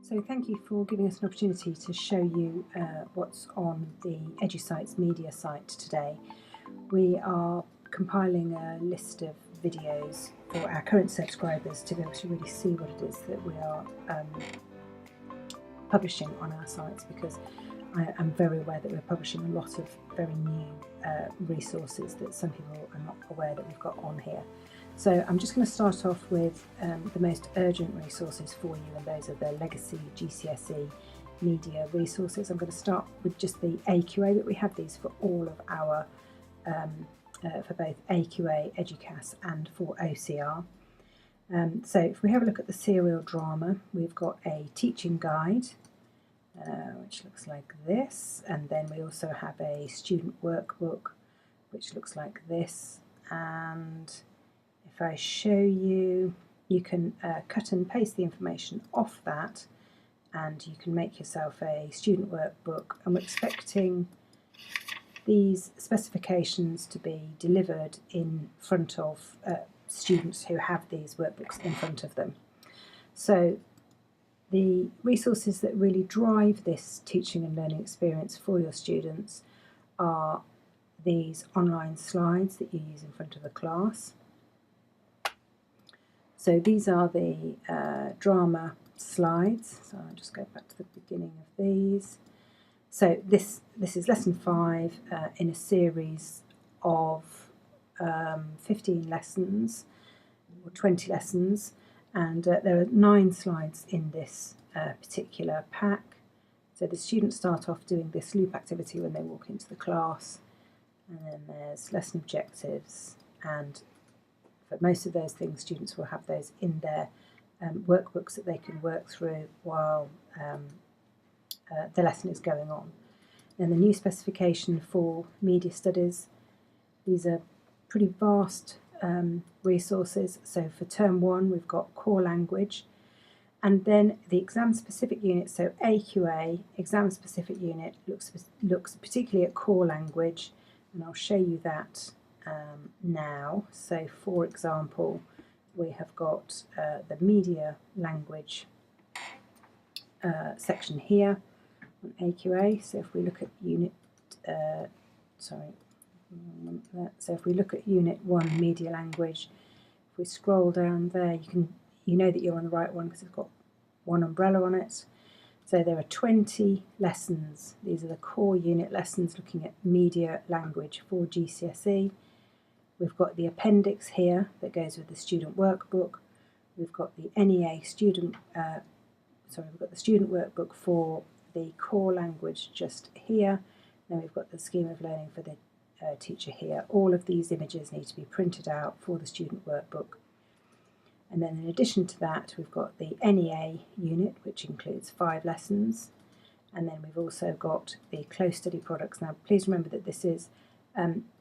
So thank you for giving us an opportunity to show you what's on the Edusites Media site today. We are compiling a list of videos for our current subscribers to be able to really see what it is that we are publishing on our sites, because I am very aware that we're publishing a lot of very new resources that some people are not aware that we've got on here. So I'm just going to start off with the most urgent resources for you, and those are the legacy GCSE media resources. I'm going to start with just the AQA, but we have these for all of our, for both AQA, Educas and for OCR. So if we have a look at the serial drama, we've got a teaching guide, which looks like this, and then we also have a student workbook, which looks like this. And if I show you, you can cut and paste the information off that, and you can make yourself a student workbook. And we're expecting these specifications to be delivered in front of students who have these workbooks in front of them. So the resources that really drive this teaching and learning experience for your students are these online slides that you use in front of the class. So these are the drama slides. So I'll just go back to the beginning of these. So this is lesson 5 in a series of 15 lessons or 20 lessons, and there are 9 slides in this particular pack. So the students start off doing this loop activity when they walk into the class, and then there's lesson objectives, and for most of those things students will have those in their workbooks that they can work through while the lesson is going on. Then the new specification for media studies, these are pretty vast resources. So for term 1 we've got core language, and then the exam specific unit, so AQA, exam specific unit, looks particularly at core language, and I'll show you that now. So for example, we have got the media language section here on AQA. So if we look at unit, so if we look at unit 1 media language, if we scroll down there, you know that you're on the right one because it's got one umbrella on it. So there are 20 lessons. These are the core unit lessons looking at media language for GCSE. We've got the appendix here that goes with the student workbook. We've got the NEA student, we've got the student workbook for the core language just here. Then we've got the scheme of learning for the teacher here. All of these images need to be printed out for the student workbook. And then in addition to that, we've got the NEA unit, which includes 5 lessons. And then we've also got the close study products. Now, please remember that this is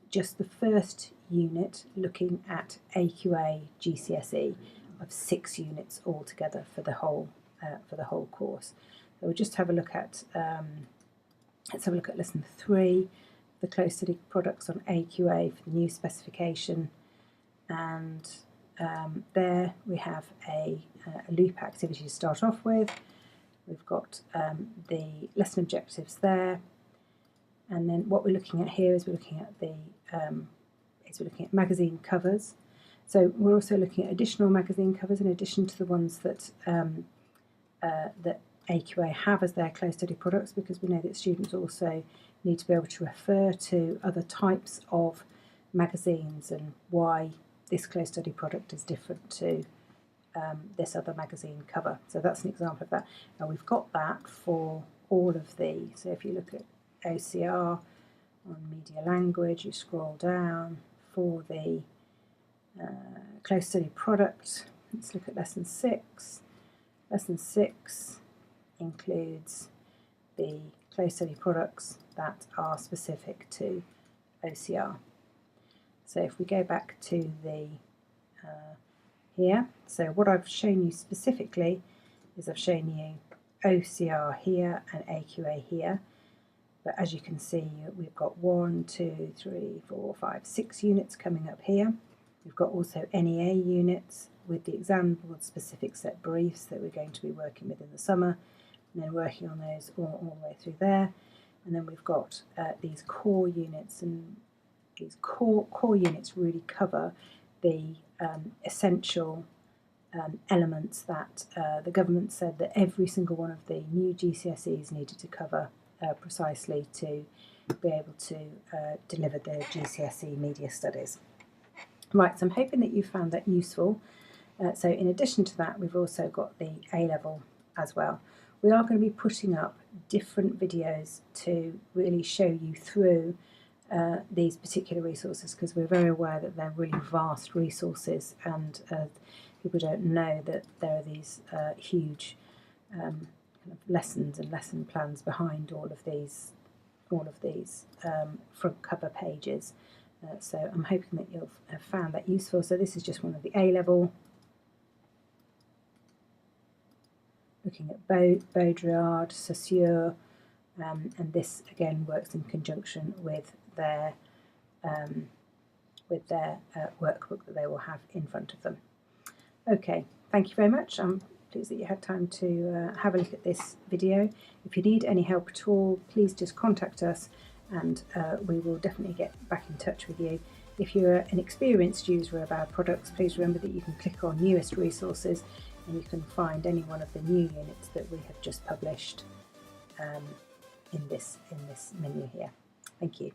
just the first unit looking at AQA GCSE of 6 units altogether for the whole course. So we'll just have a look at let's have a look at lesson 3, the close study products on AQA for the new specification, and there we have a loop activity to start off with. We've got the lesson objectives there, and then what we're looking at here is we're looking at magazine covers. So we're also looking at additional magazine covers in addition to the ones that that AQA have as their close study products, because we know that students also need to be able to refer to other types of magazines and why this close study product is different to this other magazine cover. So that's an example of that. Now we've got that for all of these. So if you look at OCR on media language, you scroll down for the close study product. Let's look at lesson 6. Lesson 6 includes the close study products that are specific to OCR. So if we go back to the here, so what I've shown you specifically is I've shown you OCR here and AQA here, but as you can see we've got 1, 2, 3, 4, 5, 6 units coming up here. We've got also NEA units with the exam board specific set briefs that we're going to be working with in the summer, and then working on those all the way through there. And then we've got these core units, and these core units really cover the essential elements that the government said that every single one of the new GCSEs needed to cover precisely to be able to deliver the GCSE media studies. Right, so I'm hoping that you found that useful. So in addition to that, we've also got the A-level as well. We are going to be putting up different videos to really show you through these particular resources, because we're very aware that they're really vast resources, and people don't know that there are these huge kind of lessons and lesson plans behind all of these front cover pages. So I'm hoping that you'll have found that useful. So this is just one of the A-level, looking at Baudrillard, Saussure, and this again works in conjunction with their workbook that they will have in front of them. Okay, thank you very much. I'm pleased that you had time to have a look at this video. If you need any help at all, please just contact us, and we will definitely get back in touch with you. If you're an experienced user of our products, please remember that you can click on newest resources and you can find any one of the new units that we have just published in this menu here. Thank you.